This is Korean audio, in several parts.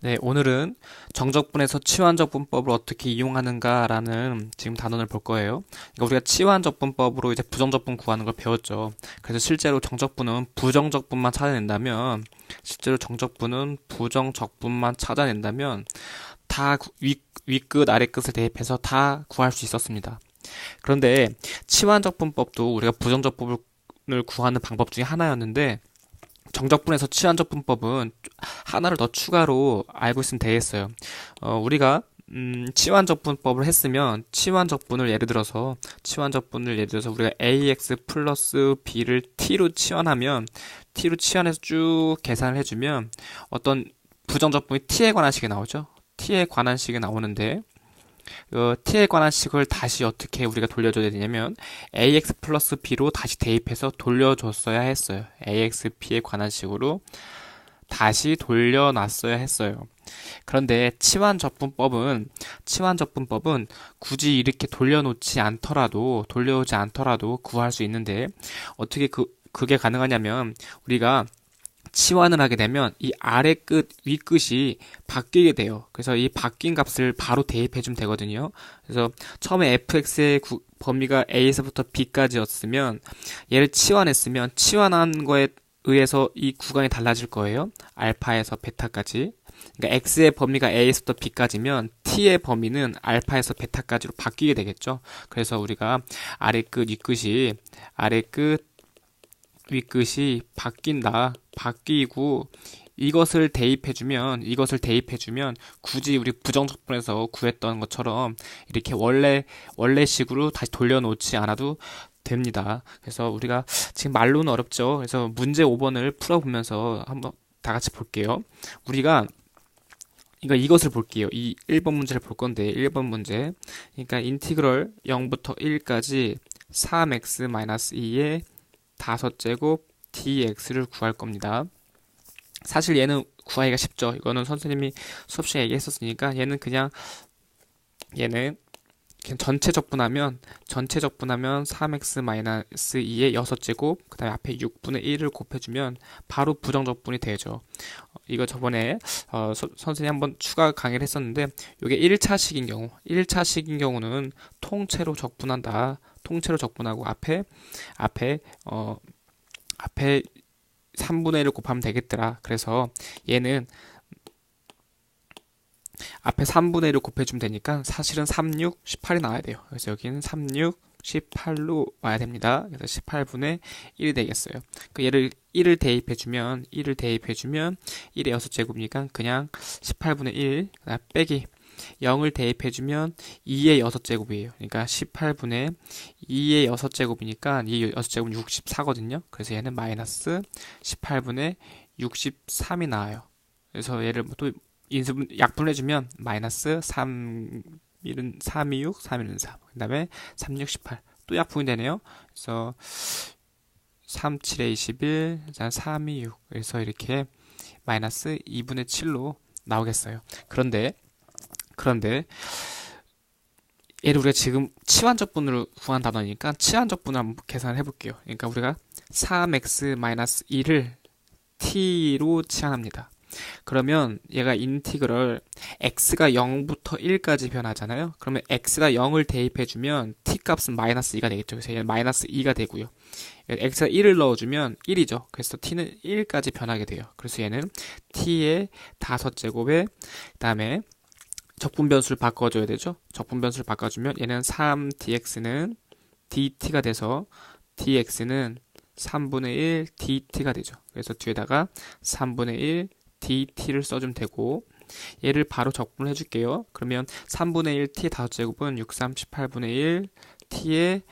네, 오늘은 정적분에서 치환적분법을 어떻게 이용하는가라는 지금 단원을 볼 거예요. 그러니까 우리가 치환적분법으로 이제 부정적분 구하는 걸 배웠죠. 그래서 실제로 정적분은 부정적분만 찾아낸다면, 실제로 정적분은 부정적분만 찾아낸다면 다 윗끝, 아랫끝을 대입해서 다 구할 수 있었습니다. 그런데 치환적분법도 우리가 부정적분을 구하는 방법 중에 하나였는데, 정적분에서 치환적분법은 하나를 더 추가로 알고 있으면 되겠어요. 우리가 치환적분법을 했으면 치환적분을 예를 들어서 우리가 ax 플러스 b를 t로 치환하면 t로 치환해서 쭉 계산을 해주면 어떤 부정적분이 t에 관한 식이 나오죠. t에 관한 식이 나오는데 t에 관한 식을 다시 어떻게 우리가 돌려줘야 되냐면 ax 플러스 b로 다시 대입해서 돌려줬어야 했어요. ax, b에 관한 식으로 다시 돌려놨어야 했어요. 그런데 치환적분법은 굳이 이렇게 돌려오지 않더라도 구할 수 있는데 어떻게 그게 가능하냐면 우리가 치환을 하게 되면 이 아래 끝, 위 끝이 바뀌게 돼요. 그래서 이 바뀐 값을 바로 대입해주면 되거든요. 그래서 처음에 fx의 범위가 a에서부터 b까지였으면 얘를 치환했으면 치환한 거에 의해서 이 구간이 달라질 거예요. 알파에서 베타까지. 그러니까 x의 범위가 a에서부터 b까지면 t의 범위는 알파에서 베타까지로 바뀌게 되겠죠. 그래서 우리가 아래 끝, 위 끝이 아래 끝, 윗끝이 바뀌고 이것을 대입해주면 굳이 우리 부정적분에서 구했던 것처럼 이렇게 원래식으로 다시 돌려놓지 않아도 됩니다. 그래서 우리가 지금 말로는 어렵죠. 그래서 문제 5번을 풀어보면서 한번 다 같이 볼게요. 우리가 이것을 볼게요. 이 1번 문제를 볼 건데 1번 문제. 그러니까 인티그럴 0부터 1까지 3x-2의 5제곱 dx를 구할 겁니다. 사실 얘는 구하기가 쉽죠. 이거는 선생님이 수업 시간에 얘기했었으니까 얘는 그냥 전체 적분하면 3x-2의 6제곱 그 다음에 앞에 6분의 1을 곱해주면 바로 부정적분이 되죠. 이거 저번에 선생님이 한번 추가 강의를 했었는데 이게 1차식인 경우는 통째로 적분하고 앞에 3분의 1을 곱하면 되겠더라. 그래서 얘는 앞에 3분의 1을 곱해주면 되니까 사실은 3, 6, 18이 나와야 돼요. 그래서 여기는 3, 6, 18로 와야 됩니다. 그래서 18분의 1이 되겠어요. 그 얘를 1을 대입해주면 1의 6제곱이니까 그냥 18분의 1 빼기 0을 대입해주면 2의 6제곱이에요. 그러니까 18분의 2의 6제곱이니까 2의 6제곱은 64거든요. 그래서 얘는 마이너스 18분의 63이 나와요. 그래서 얘를 또 약분을 해주면 마이너스 3, 1은 3, 2, 6, 3, 1은 3. 그 다음에 3, 6, 18. 또 약분이 되네요. 그래서 3, 7에 21, 3, 2, 6. 그래서 이렇게 마이너스 2분의 7로 나오겠어요. 그런데 얘를 우리가 지금 치환적분으로 구한 단어니까 치환적분을 한번 계산을 해볼게요. 그러니까 우리가 3x-2를 t로 치환합니다. 그러면 얘가 인티그럴 x가 0부터 1까지 변하잖아요. 그러면 x가 0을 대입해주면 t 값은 마이너스 2가 되겠죠. 그래서 얘는 마이너스 2가 되고요. x가 1을 넣어주면 1이죠. 그래서 t는 1까지 변하게 돼요. 그래서 얘는 t의 5제곱에 그 다음에 적분 변수를 바꿔줘야 되죠. 적분 변수를 바꿔주면 얘는 3dx는 dt가 돼서 dx는 3분의 1 dt가 되죠. 그래서 뒤에다가 3분의 1 dt를 써주면 되고 얘를 바로 적분을 해줄게요. 그러면 3분의 1 t의 5제곱은 6, 3, 18분의 1 t의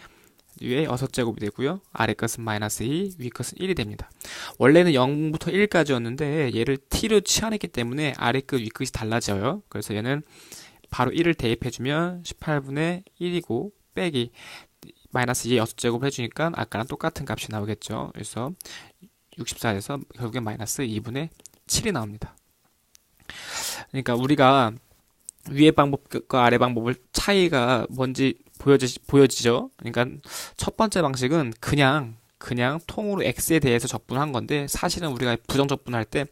위에 6제곱이 되고요. 아래 것은 마이너스 2, 위 것은 1이 됩니다. 원래는 0부터 1까지였는데 얘를 t로 치환했기 때문에 아래 끝, 위 끝이 달라져요. 그래서 얘는 바로 1을 대입해주면 18분의 1이고 빼기 마이너스 2의 6제곱을 해주니까 아까랑 똑같은 값이 나오겠죠. 그래서 64에서 결국엔 마이너스 2분의 7이 나옵니다. 그러니까 우리가 위의 방법과 아래 방법을 차이가 뭔지 보여지죠? 그러니까 첫 번째 방식은 그냥 그냥 통으로 x에 대해서 적분한 건데 사실은 우리가 부정적분할 때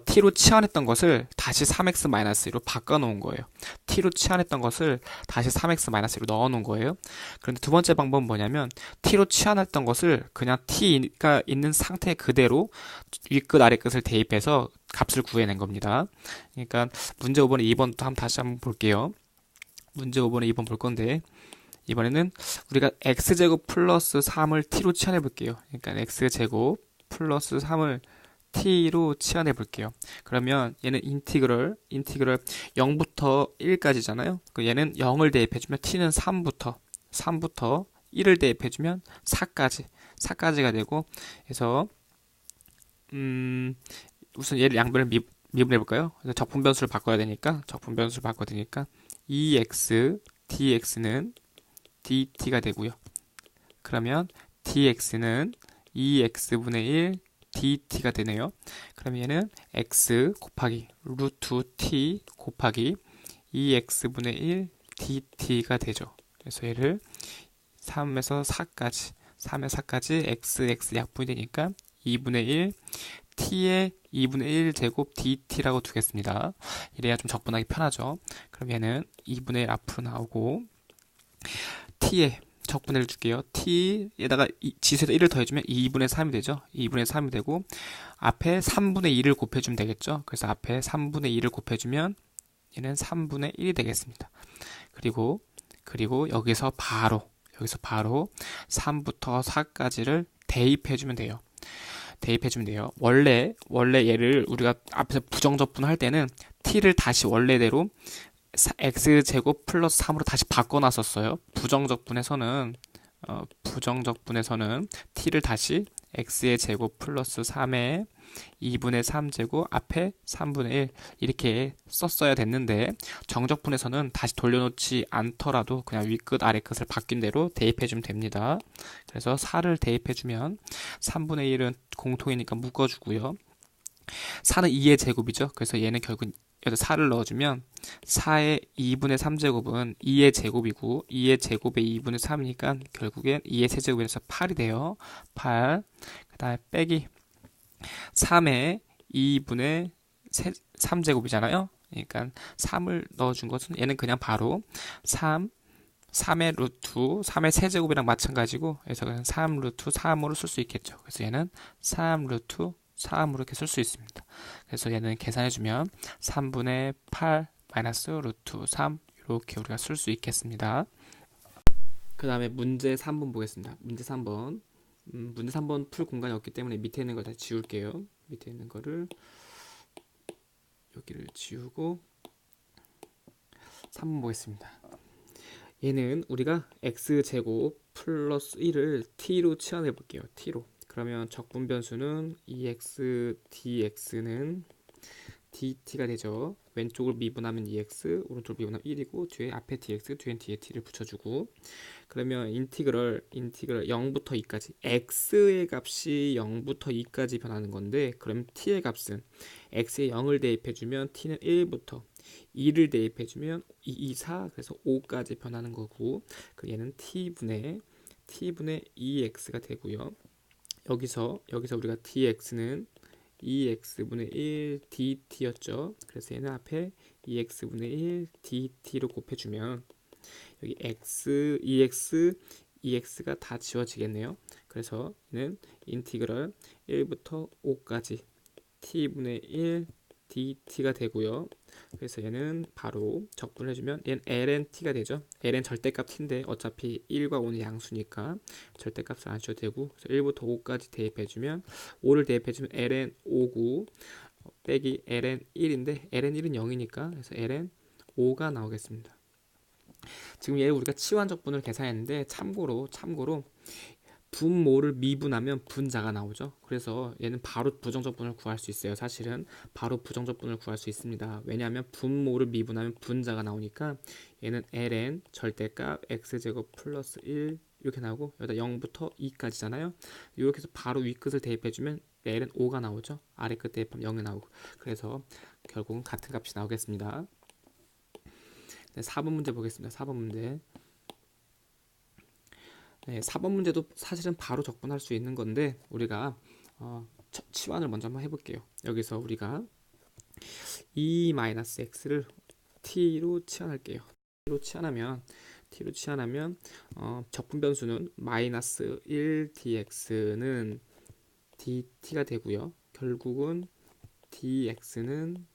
t로 치환했던 것을 다시 3x-2로 바꿔놓은 거예요. t로 치환했던 것을 다시 3x-2로 넣어놓은 거예요. 그런데 두 번째 방법은 뭐냐면 t로 치환했던 것을 그냥 t가 있는 상태 그대로 윗끝 아래끝을 대입해서 값을 구해낸 겁니다. 그러니까 문제 5번에 2번도 다시 한번 볼게요. 문제 5번에 2번 볼 건데 이번에는 우리가 x제곱 플러스 3을 t로 치환해 볼게요. 그러니까 x제곱 플러스 3을 t로 치환해 볼게요. 그러면 얘는 인티그럴 0부터 1까지잖아요. 얘는 0을 대입해주면 t는 3부터 1을 대입해주면 4까지가 되고, 그래서 우선 얘를 양변을 미분해 볼까요? 그래서 적분 변수를 바꿔야 되니까 2x dx는 dt가 되고요. 그러면 dx는 2x분의 1 dt가 되네요. 그럼 얘는 x 곱하기 루트 t 곱하기 2x분의 1 dt가 되죠. 그래서 얘를 3에서 4까지 x 약분이 되니까 2분의 1 t의 2분의 1 제곱 dt라고 두겠습니다. 이래야 좀 적분하기 편하죠. 그럼 얘는 2분의 1 앞으로 나오고 t에 적분을 줄게요. t에다가 지수에다 1을 더해주면 2분의 3이 되죠. 2분의 3이 되고 앞에 3분의 2를 곱해주면 되겠죠. 그래서 앞에 3분의 2를 곱해주면 얘는 3분의 1이 되겠습니다. 그리고 여기서 바로 3부터 4까지를 대입해주면 돼요. 원래 얘를 우리가 앞에서 부정적분 할 때는 t를 다시 원래대로 x제곱 플러스 3으로 다시 바꿔놨었어요. 부정적분에서는 t를 다시 x의 제곱 플러스 3에 2분의 3제곱 앞에 3분의 1 이렇게 썼어야 됐는데 정적분에서는 다시 돌려놓지 않더라도 그냥 윗끝 아래끝을 바뀐 대로 대입해주면 됩니다. 그래서 4를 대입해주면 3분의 1은 공통이니까 묶어주고요. 4는 2의 제곱이죠. 그래서 얘는 결국 여기다 4를 넣어주면 4의 2분의 3제곱은 2의 제곱이고 2의 제곱에 2분의 3이니까 결국엔 2의 세제곱에서 8이 돼요. 8. 그 다음에 빼기 3의 2분의 3제곱이잖아요. 그러니까 3을 넣어준 것은 얘는 그냥 바로 3의 루트 3의 세제곱이랑 마찬가지고 그래서 그냥 3 루트 3으로 쓸 수 있겠죠. 그래서 얘는 3 루트 3으로 이렇게 쓸 수 있습니다. 그래서 얘는 계산해주면 3분의 8 마이너스 루트 3 이렇게 우리가 쓸 수 있겠습니다. 그 다음에 문제 3번 보겠습니다. 문제 3번 풀 공간이 없기 때문에 밑에 있는 걸 다 지울게요. 밑에 있는 거를 여기를 지우고 3번 보겠습니다. 얘는 우리가 x제곱 플러스 1을 t로 치환해 볼게요. t로. 그러면 적분 변수는 2x dx는 dt가 되죠. 왼쪽을 미분하면 2x, 오른쪽을 미분하면 1이고 뒤에 앞에 dx, 뒤엔 뒤에 t를 붙여주고 그러면 인티그럴 0부터 2까지 x의 값이 0부터 2까지 변하는 건데 그럼 t의 값은 x에 0을 대입해주면 t는 1부터 2를 대입해주면 2, 2, 4 그래서 5까지 변하는 거고 얘는 t분의 2x가 되고요. 여기서 우리가 dx는 2x분의 1 dt였죠. 그래서 얘는 앞에 2x분의 1 dt로 곱해주면 여기 x, 2x가 다 지워지겠네요. 그래서 얘는 인티그럴 1부터 5까지 t분의 1 dt가 되고요. 그래서 얘는 바로 적분해주면 얘는 ln-t가 되죠. ln 절대값 t인데 어차피 1과 5는 양수니까 절대값을 안 써도 되고 그래서 1부터 5까지 대입해주면 5를 대입해주면 ln 5구 빼기 ln 1인데 ln 1은 0이니까 그래서 ln 5가 나오겠습니다. 지금 얘를 우리가 치환 적분을 계산했는데 참고로 분모를 미분하면 분자가 나오죠. 그래서 얘는 바로 부정적분을 구할 수 있어요. 사실은 바로 부정적분을 구할 수 있습니다. 왜냐하면 분모를 미분하면 분자가 나오니까 얘는 ln 절대값 x제곱 플러스 1 이렇게 나오고 여기다 0부터 2까지잖아요. 이렇게 해서 바로 윗끝을 대입해주면 ln 5가 나오죠. 아래끝 대입하면 0이 나오고 그래서 결국은 같은 값이 나오겠습니다. 네, 4번 문제 보겠습니다. 4번 문제 네, 4번 문제도 사실은 바로 적분할 수 있는 건데 우리가 치환을 먼저 한번 해볼게요. 여기서 우리가 2-x를 t로 치환할게요. t로 치환하면 적분 변수는 마이너스 1dx는 dt가 되고요. 결국은 dx는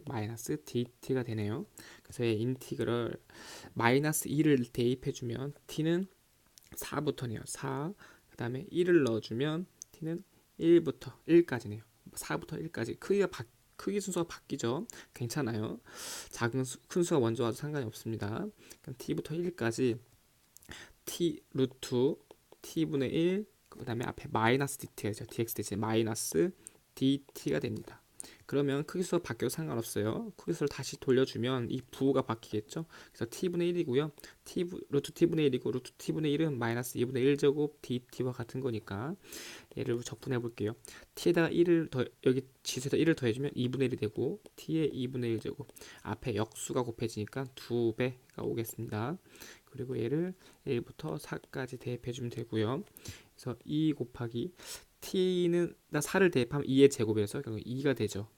마이너스 dt가 되네요. 그래서 이 인티그럴 마이너스 2를 대입해주면 t는 4부터네요. 4. 그 다음에 1을 넣어주면 t는 1부터 1까지네요. 4부터 1까지 크기 순서가 바뀌죠. 괜찮아요. 큰 수가 먼저 와도 상관이 없습니다. 그럼 t부터 1까지 t 루트 t분의 1, 그 다음에 앞에 마이너스 dt가 되죠. dx 대신 마이너스 dt가 됩니다. 그러면 크기수가 바뀌어도 상관없어요. 크기수를 다시 돌려주면 이 부호가 바뀌겠죠. 그래서 t분의 1이고요. 루트 t분의 1이고 루트 t분의 1은 마이너스 2분의 1제곱 dt와 같은 거니까 얘를 적분해 볼게요. t에다가 1을 더 여기 지수에다 1을 더해주면 2분의 1이 되고 t의 2분의 1제곱 앞에 역수가 곱해지니까 2배가 오겠습니다. 그리고 얘를 1부터 4까지 대입해주면 되고요. 그래서 2 곱하기 t는 4를 대입하면 2의 제곱에서 결국 2가 되죠.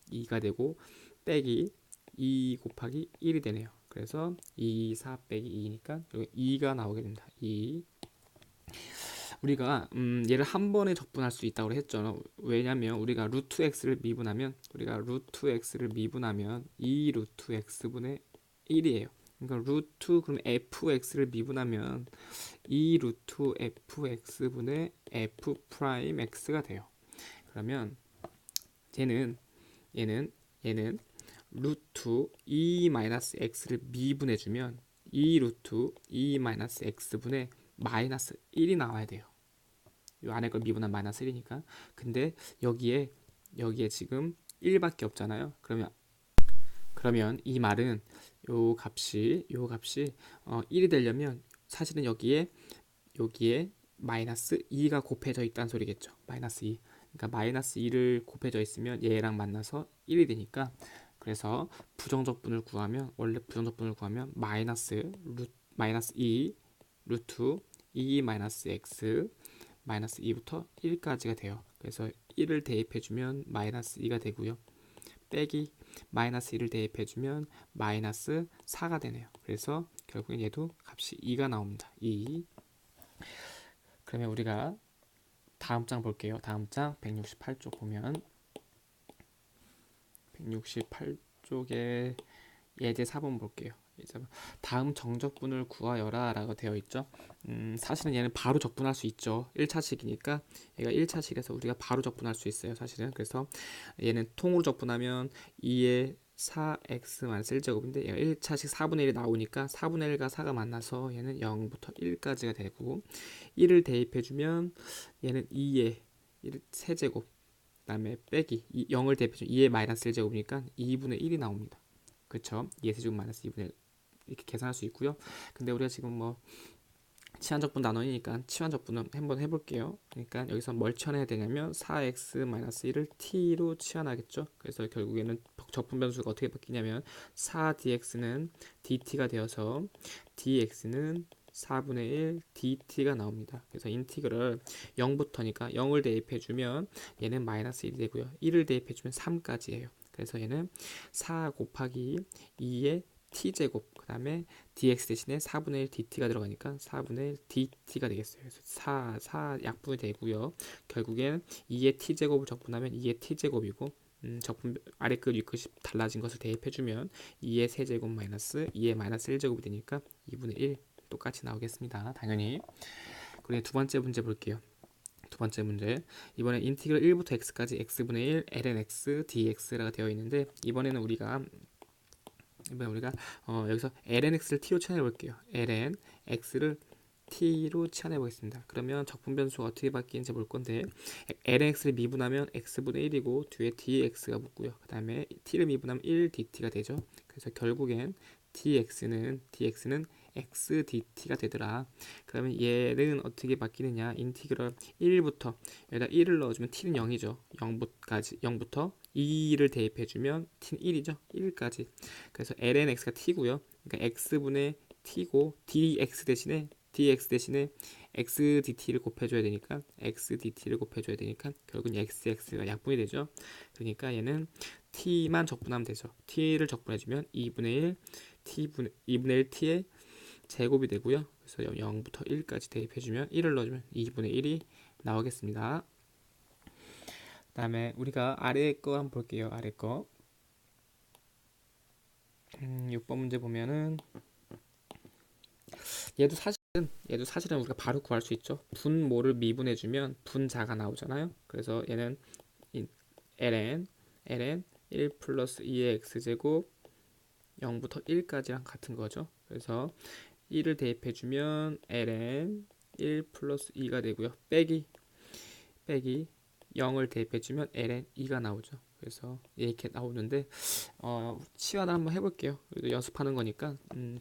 2가 되고 빼기 2 곱하기 1이 되네요. 그래서 2, 4 빼기 2니까 여기 2가 나오게 됩니다. 2. 우리가 얘를 한 번에 적분할 수 있다고 했죠. 왜냐면 우리가 루트 x를 미분하면 2 루트 x분의 1이에요. 그러니까 루트 그럼 fx를 미분하면 2 루트 fx분의 f 프라임 x가 돼요. 그러면 얘는 루트 2 마이너스 x를 미분해주면 2 루트 2 마이너스 x분의 마이너스 1이 나와야 돼요. 이 안에 걸 미분한 마이너스 1이니까. 근데 여기에 지금 1밖에 없잖아요. 그러면 이 말은 요 값이 1이 되려면 사실은 여기에 마이너스 2가 곱해져 있다는 소리겠죠. 마이너스 2. 그러니까 마이너스 2를 곱해져 있으면 얘랑 만나서 1이 되니까 그래서 부정적분을 구하면 마이너스 2 루트 2 마이너스 x 마이너스 2부터 1까지가 돼요. 그래서 1을 대입해주면 마이너스 2가 되고요. 빼기 마이너스 1을 대입해주면 마이너스 4가 되네요. 그래서 결국엔 얘도 값이 2가 나옵니다. 2. 그러면 우리가 다음 장 볼게요. 다음 장 168쪽 보면 168쪽에 예제 4번 볼게요. 다음 정적분을 구하여라 라고 되어 있죠. 사실은 얘는 바로 적분할 수 있죠. 1차식이니까 얘가 1차식에서 우리가 바로 적분할 수 있어요. 사실은. 그래서 얘는 통으로 적분하면 2의 4x-1제곱인데 얘가 1차식 4분의 1이 나오니까 4분의 1과 4가 만나서 얘는 0부터 1까지가 되고 1을 대입해주면 얘는 2의 3제곱 그 다음에 빼기 0을 대입해주면 2의 마이너스 1제곱이니까 2분의 1이 나옵니다. 그쵸? 2의 세제곱 마이너스 2분의 1 이렇게 계산할 수 있고요. 근데 우리가 지금 뭐 치환적분 나눠니까 치환적분을 한번 해볼게요. 그러니까 여기서 뭘 치환해야 되냐면 4x-1을 t로 치환하겠죠. 그래서 결국에는 적분 변수가 어떻게 바뀌냐면 4dx는 dt가 되어서 dx는 4분의 1 dt가 나옵니다. 그래서 인티그럴 0부터니까 0을 대입해주면 얘는 마이너스 1이 되고요. 1을 대입해주면 3까지예요. 그래서 얘는 4 곱하기 2의 t제곱 그 다음에 dx 대신에 4분의 1 dt가 들어가니까 4분의 1 dt가 되겠어요. 그래서 4 약분이 되고요. 결국엔 2의 t제곱을 적분하면 2의 t제곱이고 적분 아래 끝 윗끝이 달라진 것을 대입해주면 2의 세제곱 마이너스 2의 마이너스 1제곱이 되니까 2분의 1 똑같이 나오겠습니다. 당연히. 그리고 두 번째 문제 볼게요. 두 번째 문제. 이번에 인티그럴 1부터 x까지 x분의 1 ln x dx라고 되어 있는데 이번에는 우리가 여기서 ln x를 t로 치환해 볼게요. ln x를 t로 치환해 보겠습니다. 그러면 적분 변수가 어떻게 바뀌는지 볼 건데 ln x를 미분하면 x분의 1이고 뒤에 dx가 붙고요. 그 다음에 t를 미분하면 1 dt가 되죠. 그래서 결국엔 dx는 x dt가 되더라. 그러면 얘는 어떻게 바뀌느냐? 인티그럴 1부터 여기다 1을 넣어주면 t는 0이죠. 0부터 2를 대입해주면 t는 1이죠. 1까지. 그래서 ln x가 t고요. 그러니까 x분의 t고 dx 대신에 xdt를 곱해줘야 되니까 xdt를 곱해줘야 되니까 결국은 xx가 약분이 되죠. 그러니까 얘는 t만 적분하면 되죠. t를 적분해주면 2분의 1 t의 제곱이 되고요. 그래서 0부터 1까지 대입해주면 1을 넣어주면 2분의 1이 나오겠습니다. 그 다음에 우리가 아래 거 한번 볼게요. 아래 거 6번 문제 보면은 얘도 사실은 우리가 바로 구할 수 있죠. 분모를 미분해주면 분자가 나오잖아요. 그래서 얘는 ln 1 플러스 2의 x제곱 0부터 1까지랑 같은 거죠. 그래서 1을 대입해주면 ln 1 플러스 2가 되고요. 빼기 0을 대입해주면 ln 2가 나오죠. 그래서 이렇게 나오는데 치환을 한번 해볼게요. 연습하는 거니까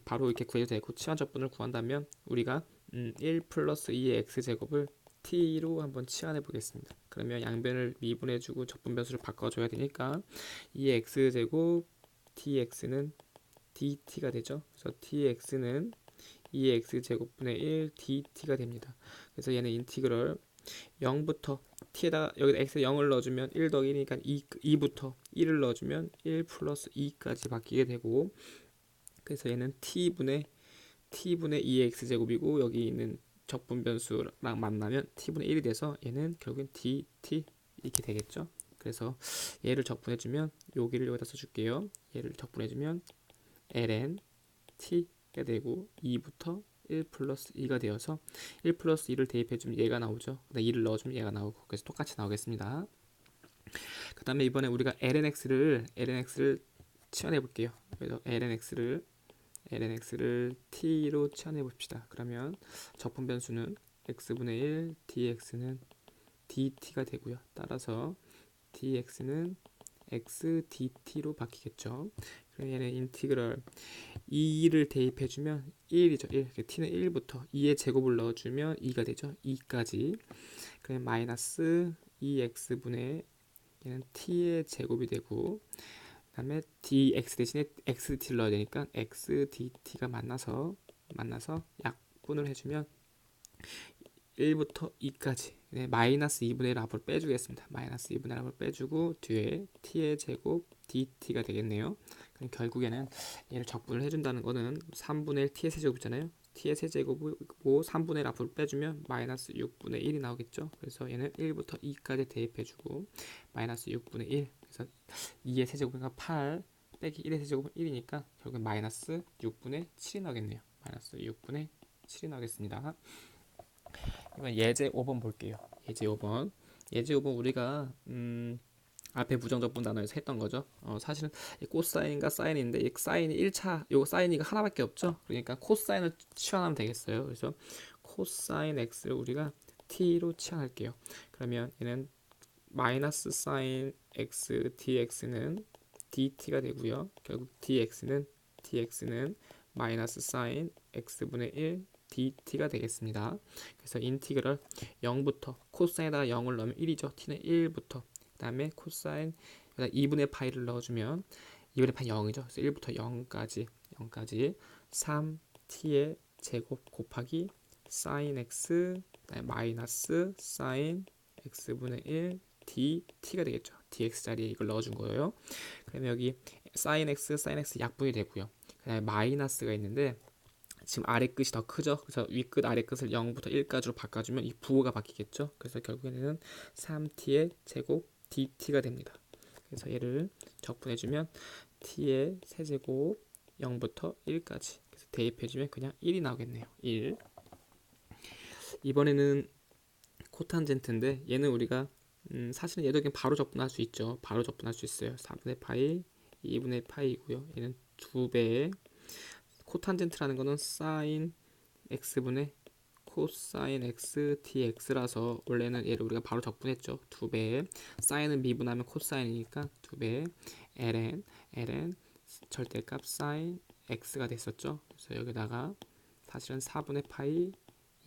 바로 이렇게 구해도 되고, 치환 적분을 구한다면 우리가 1 플러스 2의 x제곱을 t로 한번 치환해 보겠습니다. 그러면 양변을 미분해주고 적분변수를 바꿔줘야 되니까 2의 x제곱 dx는 dt가 되죠. 그래서 dx는 2의 x제곱분의 1 dt가 됩니다. 그래서 얘는 인티그럴 0부터 t에다가 여기다 x에 0을 넣어주면 1 더하기 1이니까 2부터 1을 넣어주면 1 플러스 2까지 바뀌게 되고, 그래서 얘는 t분의 2의 x제곱이고, 여기 있는 적분 변수랑 만나면 t분의 1이 돼서 얘는 결국엔 dt 이렇게 되겠죠. 그래서 얘를 적분해주면 여기를 여기다 써줄게요. 얘를 적분해주면 ln t가 되고 2부터 1 플러스 2가 되어서 1 플러스 2를 대입해주면 얘가 나오죠. 2를 넣어주면 얘가 나오고, 그래서 똑같이 나오겠습니다. 그 다음에 이번에 우리가 lnx를 치환해 볼게요. 그래서 lnx를 t로 치환해 봅시다. 그러면 적분 변수는 x분의 1 dx는 dt가 되고요. 따라서 dx는 xdt로 바뀌겠죠. 그럼 얘는 인티그럴 2를 대입해주면 1이죠. 1. t는 1부터 2의 제곱을 넣어주면 2가 되죠. 2까지. 그럼 마이너스 2x분의 얘는 t의 제곱이 되고, 그 다음에 dx 대신에 xdt를 넣어야 되니까 xdt가 만나서 약분을 해주면 1부터 2까지 마이너스 2분의 1 앞으로 빼주겠습니다. 마이너스 2분의 1 앞으로 빼주고 뒤에 t의 제곱 dt가 되겠네요. 그럼 결국에는 얘를 적분을 해준다는 거는 3분의 1 t의 세제곱이잖아요. t의 세제곱이고 3분의 1 앞으로 빼주면 마이너스 6분의 1이 나오겠죠. 그래서 얘는 1부터 2까지 대입해주고 마이너스 6분의 1, 그래서 2의 세제곱이니까 8 빼기 1의 세제곱은 1이니까 결국엔 마이너스 6분의 7이 나오겠네요. 마이너스 6분의 7이 나오겠습니다. 이번 예제 5번 볼게요. 예제 5번 우리가 앞에 부정적분 단어에서 했던 거죠. 사실은 코사인과 사인인데 이 사인이 1차 요 사인이가 하나밖에 없죠. 그러니까 코사인을 치환하면 되겠어요. 그래서 코사인 x를 우리가 t로 치환할게요. 그러면 얘는 마이너스 사인 x dx는 dt가 되고요. 결국 dx는 마이너스 사인 x분의 1 dt가 되겠습니다. 그래서 인티그럴 0부터 코사인에다가 0을 넣으면 1이죠. t는 1부터, 그 다음에 코사인 2분의 파이를 넣어주면 2분의 파이 0이죠. 그래서 1부터 0까지 3t의 제곱 곱하기 사인 x 마이너스 사인 x분의 1 dt가 되겠죠. dx 자리에 이걸 넣어준 거예요. 그러면 여기 사인 x 약분이 되고요. 그 다음에 마이너스가 있는데 지금 아래 끝이 더 크죠. 그래서 위 끝 아래 끝을 0부터 1까지로 바꿔주면 이 부호가 바뀌겠죠. 그래서 결국에는 3t의 제곱 dt가 됩니다. 그래서 얘를 적분해주면 t의 세제곱 0부터 1까지, 그래서 대입해주면 그냥 1이 나오겠네요. 1. 이번에는 코탄젠트인데 얘는 우리가 사실은 얘도 그냥 바로 적분할 수 있죠. 바로 적분할 수 있어요. 4분의 파이 2분의 파이고요. 얘는 2배의 코탄젠트라는 거는 사인 x분의 코사인 x dx라서 원래는 얘를 우리가 바로 적분했죠. 2배. 사인은 미분하면 코사인이니까 2배 ln 절대값 사인 x가 됐었죠. 그래서 여기다가 사실은 4분의 파이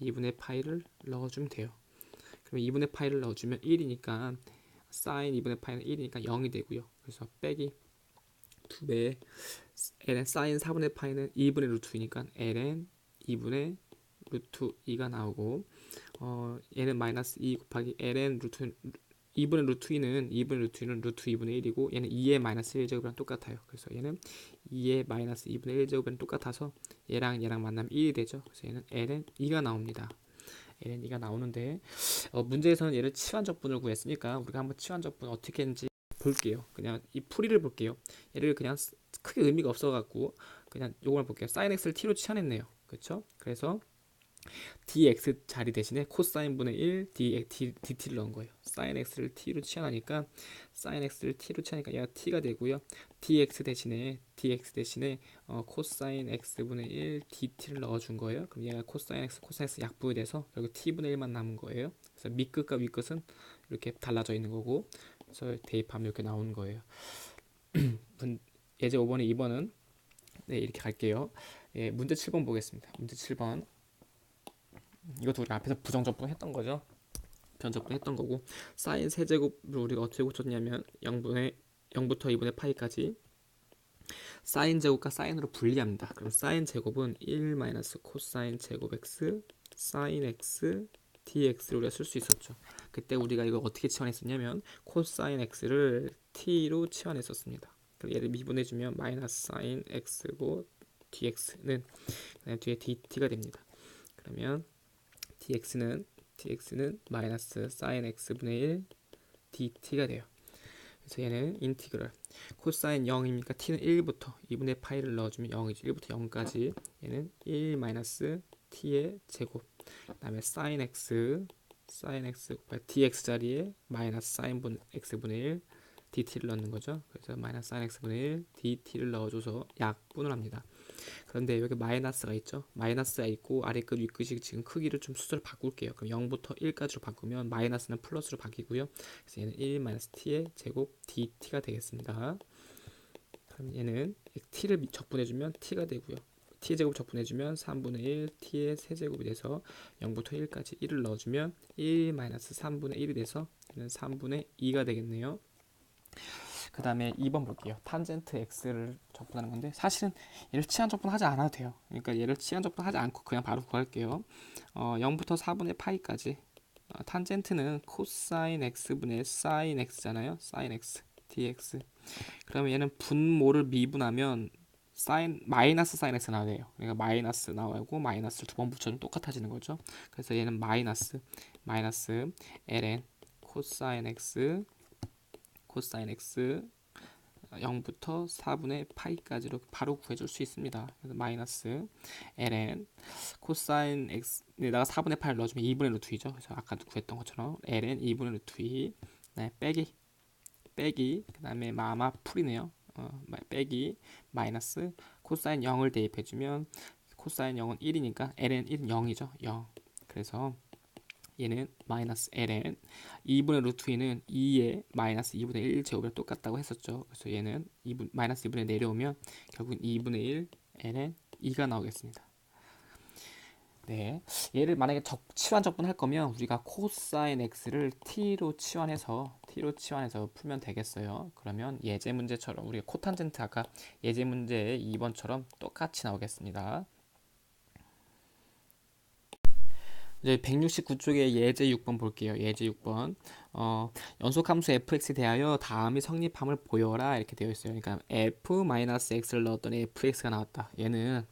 2분의 파이를 넣어주면 돼요. 그러면 2분의 파이를 넣어주면 1이니까 사인 2분의 파이는 1이니까 0이 되고요. 그래서 빼기 2배의 ln 사인 4분의 파이는 2분의 루트 2니까 ln 2분의 루트 2가 나오고, 얘는 마이너스 2 곱하기 ln 루트 2분의 루트 2는 루트 2분의 1이고 얘는 2의 마이너스 1제곱이랑 똑같아요. 그래서 얘는 2의 마이너스 2분의 1제곱이랑 똑같아서 얘랑 만나면 1이 되죠. 그래서 얘는 ln 2가 나옵니다. ln 2가 나오는데 문제에서는 얘를 치환적분을 구했으니까 우리가 한번 치환적분 어떻게 했는지 볼게요. 그냥 이 풀이를 볼게요. 얘를 그냥 크게 의미가 없어갖고 그냥 요걸 볼게요. sin x를 t로 치환했네요. 그렇죠? 그래서 dx 자리 대신에 코사인 분의 1 dt를 넣은 거예요. sin x를 t로 치환하니까 얘가 t가 되고요. dx 대신에 코사인 x 분의 1 dt를 넣어준 거예요. 그럼 얘가 코사인 x 약분이 돼서 결국 t분의 1만 남은 거예요. 그래서 밑끝과 윗끝은 이렇게 달라져 있는 거고, 그래서 대입하면 이렇게 나오는 거예요. 예제 5번에 2번은 네, 이렇게 갈게요. 예, 문제 7번 보겠습니다. 문제 7번. 이것도 우리 앞에서 부정적분 했던 거죠. 부정적분 했던 거고, 사인 세제곱을 우리가 어떻게 고쳤냐면 0부터 2분의 파이까지 사인 제곱과 사인으로 분리합니다. 그럼 사인 제곱은 1 마이너스 코사인 제곱 x 사인 x dx를 우리가 쓸 수 있었죠. 그때 우리가 이거 어떻게 치환했었냐면 코사인 x를 t로 치환했었습니다. 그럼 얘를 미분해주면 마이너스 사인 x고 dx는 뒤에 dt가 됩니다. 그러면 dx는 마이너스 sin x분의 1 dt가 돼요. 그래서 얘는 인티그럴 코사인 0이니까 t는 1부터 2분의 파이를 넣어주면 0이죠. 1부터 0까지 얘는 1 마이너스 t의 제곱, 그 다음에 sin x 곱하기 dx 자리에 마이너스 sin x분의 1 dt를 넣는 거죠. 그래서 마이너스 sin x분의 1 dt를 넣어줘서 약분을 합니다. 그런데 여기 마이너스가 있죠. 마이너스가 있고 아래 끝 윗끝이 지금 크기를 좀 수를 바꿀게요. 그럼 0부터 1까지로 바꾸면 마이너스는 플러스로 바뀌고요. 그래서 얘는 1 마이너스 t의 제곱 dt가 되겠습니다. 그럼 얘는 t를 적분해주면 t가 되고요. t의 제곱 적분해주면 3분의 1 t의 세제곱이 돼서 0부터 1까지 1을 넣어주면 1 마이너스 3분의 1이 돼서 얘는 3분의 2가 되겠네요. 그 다음에 2번 볼게요. 탄젠트 x를 적분하는 건데 사실은 얘를 치환 적분하지 않아도 돼요. 그러니까 얘를 치환 적분하지 않고 그냥 바로 구할게요. 0부터 4분의 파이까지 탄젠트는 코사인 x분의 사인 x잖아요. 사인 x dx. 그러면 얘는 분모를 미분하면 마이너스 사인 x 나와요. 그러니까 마이너스 나오고 마이너스를 두 번 붙여주면 똑같아지는 거죠. 그래서 얘는 마이너스 ln 코사인 x 0부터 4분의 파이까지로 바로 구해줄 수 있습니다. 그래서 마이너스 ln 코사인 x에다가 4분의 파이를 넣어주면 2분의 루트 2죠. 그래서 아까도 구했던 것처럼 ln 2분의 루트 2 네, 빼기 그 다음에 마마 풀이네요. 빼기 마이너스 코사인 0을 대입해주면 코사인 0은 1이니까 ln 1은 0이죠. 0. 그래서 얘는 마이너스 ln 2분의 루트 2는 2의 마이너스 2분의 1 제곱이랑 똑같다고 했었죠. 그래서 얘는 마이너스 2분의 내려오면 결국은 2분의 1 ln 2가 나오겠습니다. 네, 얘를 만약에 치환 적분할 거면 우리가 코사인 x를 t로 치환해서 풀면 되겠어요. 그러면 예제 문제처럼 우리가 코탄젠트 아까 예제 문제 2번처럼 똑같이 나오겠습니다. 이제 169쪽에 예제 6번 볼게요. 예제 6번. 연속함수 fx에 대하여 다음이 성립함을 보여라 이렇게 되어 있어요. 그러니까 f-x를 넣었더니 fx가 나왔다. 얘는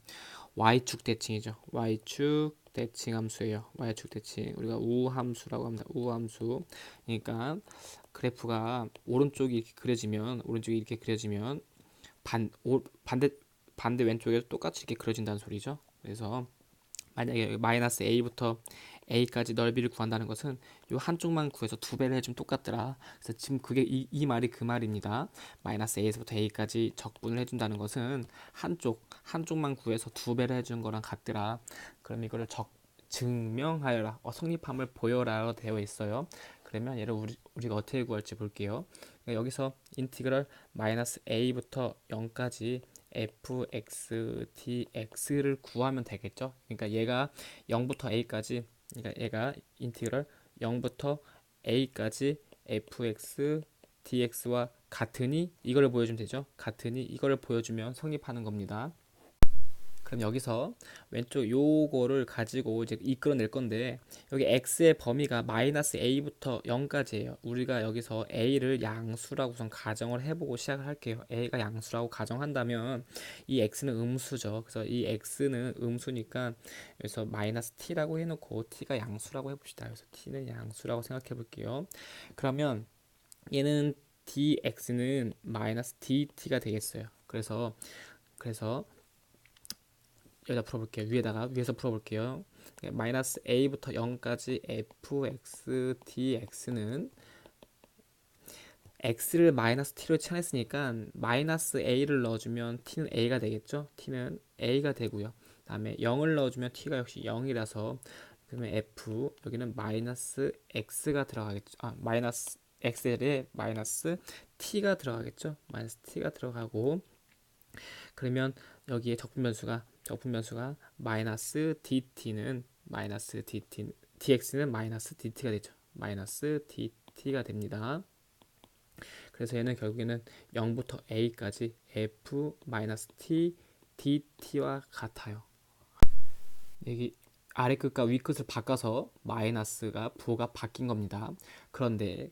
y축 대칭이죠. y축 대칭 함수예요. y축 대칭. 우리가 우함수라고 합니다. 우함수. 그러니까 그래프가 오른쪽이 이렇게 그려지면 반대 왼쪽에도 똑같이 이렇게 그려진다는 소리죠. 그래서 만약에 마이너스 a부터 a까지 넓이를 구한다는 것은 이 한쪽만 구해서 두 배를 해주면 똑같더라. 그래서 지금 그게 이 말이 그 말입니다. 마이너스 a에서부터 a까지 적분을 해준다는 것은 한쪽만 구해서 두 배를 해주는 거랑 같더라. 그럼 이거를 증명하여라, 성립함을 보여라 되어 있어요. 그러면 얘를 우리가 어떻게 구할지 볼게요. 그러니까 여기서 인티그럴 마이너스 a부터 0까지 fx dx를 구하면 되겠죠. 그러니까 얘가 0부터 a까지, 그러니까 얘가 인티그럴 0부터 a까지 fx dx와 같으니 이거를 보여주면 되죠. 같으니 이거를 보여주면 성립하는 겁니다. 그럼 여기서 왼쪽 요거를 가지고 이제 이끌어낼 건데 여기 x의 범위가 마이너스 a부터 0까지예요. 우리가 여기서 a를 양수라고 우선 가정을 해보고 시작을 할게요. a가 양수라고 가정한다면 이 x는 음수죠. 그래서 이 x는 음수니까 여기서 마이너스 t라고 해놓고 t가 양수라고 해봅시다. 그래서 t는 양수라고 생각해 볼게요. 그러면 얘는 dx는 마이너스 dt가 되겠어요. 그래서 여기다 풀어볼게요. 위에서 풀어볼게요. 마이너스 a부터 0까지 fx dx는 x를 마이너스 t로 치환했으니까 마이너스 a를 넣어주면 t는 a가 되겠죠. t는 a가 되고요. 다음에 0을 넣어주면 t가 역시 0이라서 그러면 f 여기는 마이너스 x가 들어가겠죠. 마이너스 x에 마이너스 t가 들어가겠죠. 마이너스 t가 들어가고 그러면 여기에 적분 변수가 마이너스 dx는 마이너스 dt가 되죠. 마이너스 dt가 됩니다. 그래서 얘는 결국에는 0부터 a까지 f 마이너스 t dt와 같아요. 여기 아래 끝과 위 끝을 바꿔서 마이너스가 부호가 바뀐 겁니다. 그런데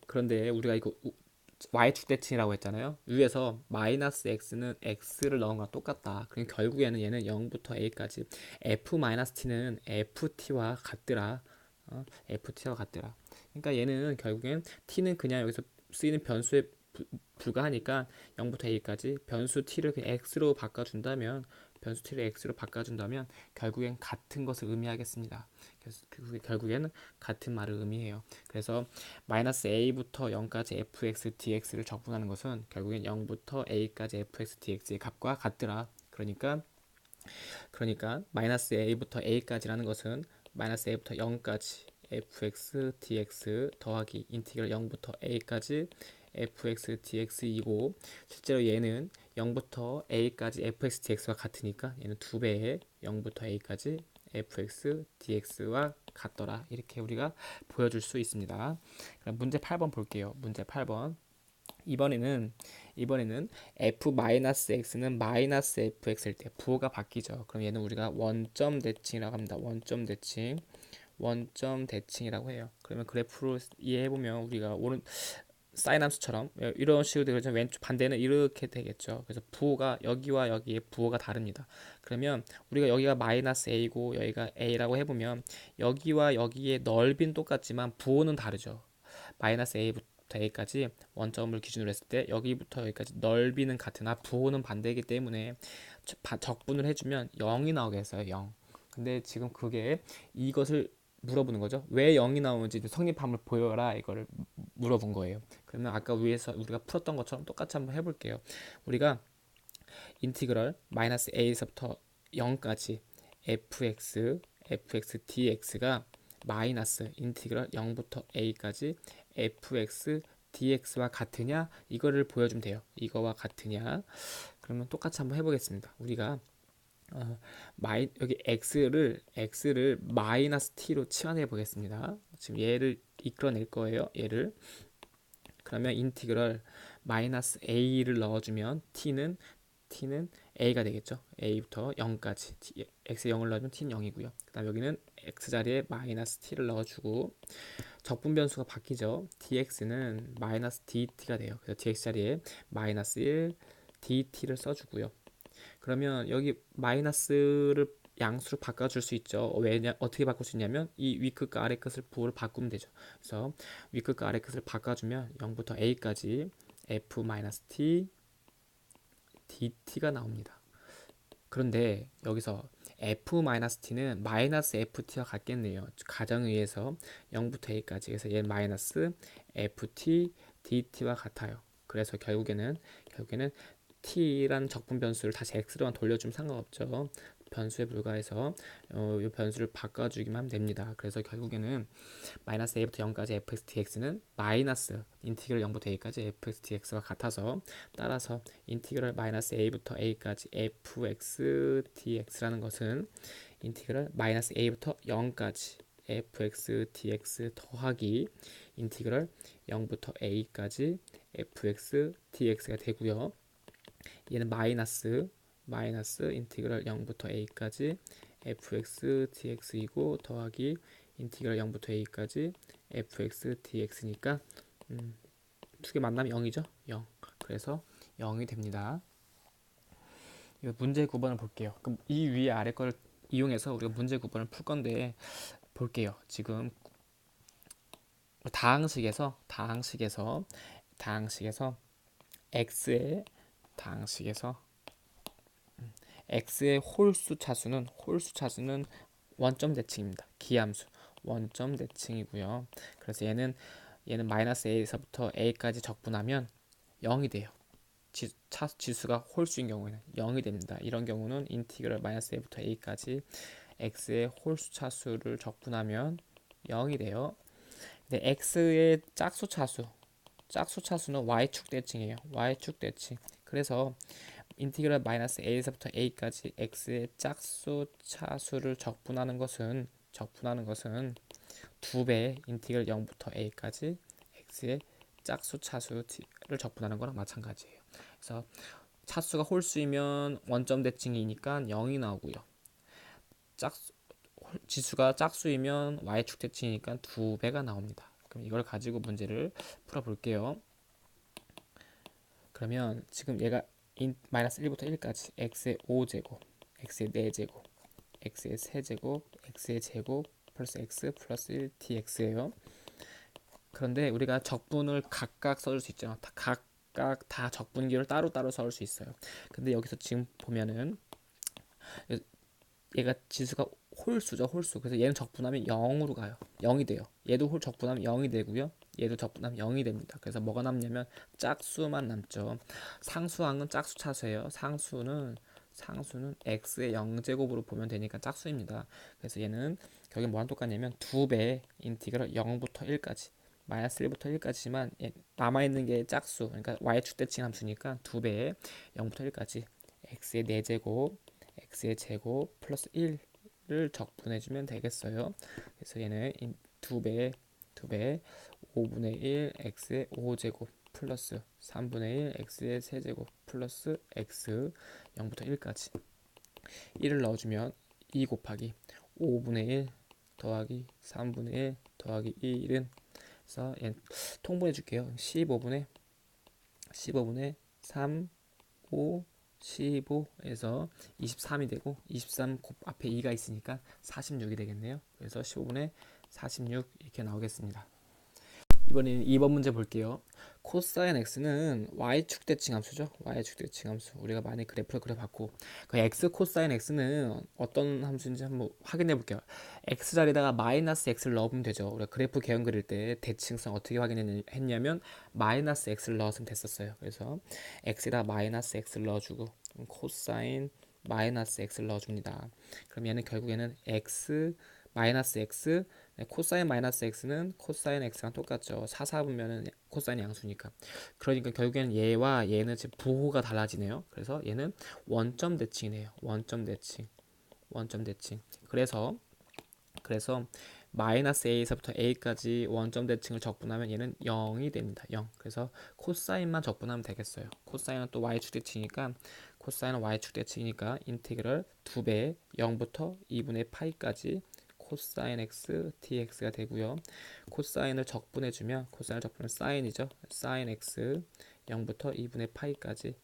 우리가 이거 y축 대칭이라고 했잖아요. 위에서 마이너스 x는 x를 넣은 거랑 똑같다. 그럼 결국에는 얘는 0부터 a까지 f 마이너스 t는 ft와 같더라. ft와 같더라. 그러니까 얘는 결국엔 t는 그냥 여기서 쓰이는 변수에 불과하니까 0부터 a까지 변수 t를 그냥 x로 바꿔준다면 결국엔 같은 것을 의미하겠습니다. 그래서 결국에는 같은 말을 의미해요. 그래서 마이너스 a부터 0까지 fx dx를 적분하는 것은 결국엔 0부터 a까지 fx dx의 값과 같더라. 그러니까 마이너스 a부터 a까지라는 것은 마이너스 a부터 0까지 fx dx 더하기 인티그럴 0부터 a까지 fx dx이고 실제로 얘는 0부터 a까지 fx dx와 같으니까 얘는 2배의 0부터 a까지 fx dx와 같더라. 이렇게 우리가 보여줄 수 있습니다. 그럼 문제 8번 볼게요. 문제 8번. 이번에는 f-x는 마이너스 fx일 때 부호가 바뀌죠. 그럼 얘는 우리가 원점 대칭이라고 합니다. 원점 대칭이라고 해요. 그러면 그래프로 이해해보면 우리가 사인 함수처럼 이런 식으로 되죠. 왼쪽 반대는 이렇게 되겠죠. 그래서 부호가 여기와 여기에 부호가 다릅니다. 그러면 우리가 여기가 마이너스 a고 여기가 a라고 해보면 여기와 여기의 넓이는 똑같지만 부호는 다르죠. 마이너스 a부터 a까지 원점을 기준으로 했을 때 여기부터 여기까지 넓이는 같으나 부호는 반대이기 때문에 적분을 해주면 0이 나오겠어요. 0. 근데 지금 그게 이것을 물어보는 거죠. 왜 0이 나오는지 성립함을 보여라 이거를 물어본 거예요. 그러면 아까 위에서 우리가 풀었던 것처럼 똑같이 한번 해볼게요. 우리가 인티그럴 마이너스 a에서부터 0까지 fx dx가 마이너스 인티그럴 0부터 a까지 fx dx와 같으냐 이거를 보여주면 돼요. 이거와 같으냐 그러면 똑같이 한번 해보겠습니다. 우리가 여기 x를 마이너스 t로 치환해 보겠습니다. 지금 얘를 이끌어낼 거예요. 얘를 그러면 인티그럴 마이너스 a를 넣어주면 t는 a가 되겠죠. a부터 0까지 x에 0을 넣어주면 t는 0이고요. 그 다음 여기는 x 자리에 마이너스 t를 넣어주고 적분 변수가 바뀌죠. dx는 마이너스 dt가 돼요. 그래서 dx 자리에 마이너스 1 dt를 써주고요. 그러면 여기 마이너스를 양수로 바꿔줄 수 있죠. 어떻게 바꿀 수 있냐면 이 위끝과 아래끝을 부호를 바꾸면 되죠. 그래서 위끝과 아래끝을 바꿔주면 0부터 a까지 f-t dt가 나옵니다. 그런데 여기서 f-t는 마이너스 ft와 같겠네요. 가정에 의해서 0부터 a까지 그래서 얘는 마이너스 ft dt와 같아요. 그래서 결국에는 t라는 적분 변수를 다시 x로만 돌려주면 상관없죠. 변수에 불과해서 이 변수를 바꿔주기만 하면 됩니다. 그래서 결국에는 마이너스 a부터 0까지 fx dx는 마이너스 인티그럴 0부터 a까지 fx dx와 같아서 따라서 인티그럴 마이너스 a부터 a까지 fx dx라는 것은 인티그럴 마이너스 a부터 0까지 fx dx 더하기 인티그럴 0부터 a까지 fx dx가 되고요. 얘는 마이너스 마이너스 인티그럴 0부터 a까지 fx dx이고 더하기 인티그럴 0부터 a까지 fx dx니까 두 개 만나면 0이죠? 0. 그래서 0이 됩니다. 이 문제 9번을 볼게요. 그럼 이 위에 아래 거를 이용해서 우리가 문제 9번을 풀 건데 볼게요. 지금 다항식에서 x의 다항식에서 x의 홀수 차수는 원점 대칭입니다. 기함수 원점 대칭이고요. 그래서 얘는 마이너스 a에서부터 a까지 적분하면 0이 돼요. 지수가 홀수인 경우에는 0이 됩니다. 이런 경우는 인티그럴 마이너스 a부터 a까지 x의 홀수 차수를 적분하면 0이 돼요. 근데 x의 짝수 차수는 y축 대칭이에요. y축 대칭. 그래서 인티그럴 마이너스 a에서부터 a까지 x의 짝수 차수를 적분하는 것은 2배 인티그럴 0부터 a까지 x의 짝수 차수를 적분하는 거랑 마찬가지예요. 그래서 차수가 홀수이면 원점 대칭이니까 0이 나오고요. 지수가 짝수이면 y축 대칭이니까 2배가 나옵니다. 그럼 이걸 가지고 문제를 풀어볼게요. 그러면 지금 얘가 마이너스 1부터 1까지 x의 5제곱, x의 4제곱, x의 3제곱, x의 제곱 플러스 x 플러스 1 dx예요. 그런데 우리가 적분을 각각 써줄 수 있죠. 각각 다 적분기를 따로따로 써줄 수 있어요. 근데 여기서 지금 보면은 얘가 지수가 홀수죠, 홀수. 그래서 얘는 적분하면 0으로 가요. 0이 돼요. 얘도 적분하면 0이 되고요. 얘도 적분하면 0이 됩니다. 그래서 뭐가 남냐면 짝수만 남죠. 상수항은 짝수 차수예요. 상수는 x의 0제곱으로 보면 되니까 짝수입니다. 그래서 얘는 결국 뭐랑 똑같냐면 2배 인티그럴 0부터 1까지 마이너스 1부터 1까지지만 남아있는 게 짝수, 그러니까 y축 대칭 함수니까 2배에 0부터 1까지 x의 4제곱 x의 제곱 플러스 1을 적분해주면 되겠어요. 그래서 얘는 2배 5분의 1 x의 5제곱 플러스 3분의 1 x의 세제곱 플러스 x 0부터 1까지 1을 넣어주면 2 곱하기 5분의 1 더하기 3분의 1 더하기 1은 그래서 얘 통분해 줄게요. 15분의 3 5 15에서 23이 되고 23 앞에 2가 있으니까 46이 되겠네요. 그래서 15분의 46 이렇게 나오겠습니다. 이번에는 2번 문제 볼게요. 코사인 x는 y축 대칭 함수죠. y축 대칭 함수. 우리가 많이 그래프를 그려봤고 그 x 코사인 x는 어떤 함수인지 한번 확인해 볼게요. x 자리에다가 마이너스 x를 넣으면 되죠. 우리가 그래프 개형 그릴 때 대칭성 어떻게 확인했냐면 마이너스 x를 넣었으면 됐었어요. 그래서 x에다 마이너스 x를 넣어주고 코사인 마이너스 x를 넣어줍니다. 그럼 얘는 결국에는 x 마이너스 x 코사인 마이너스 x는 코사인 x랑 똑같죠. 사사분면은 코사인 양수니까. 그러니까 결국에는 얘와 얘는 지금 부호가 달라지네요. 그래서 얘는 원점 대칭이네요. 원점 대칭. 그래서 마이너스 a에서부터 a까지 원점 대칭을 적분하면 얘는 0이 됩니다. 0. 그래서 코사인만 적분하면 되겠어요. 코사인은 또 y축 대칭이니까 인티그럴 2배 0부터 2분의 파이까지 코사인 x dx가 되고요. 코사인을 적분해주면 사인이죠. 사인 x 0부터 2분의 파이까지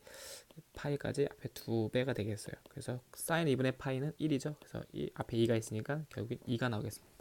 앞에 2배가 되겠어요. 그래서 사인 2분의 파이는 1이죠. 그래서 앞에 2가 있으니까 결국 2가 나오겠습니다.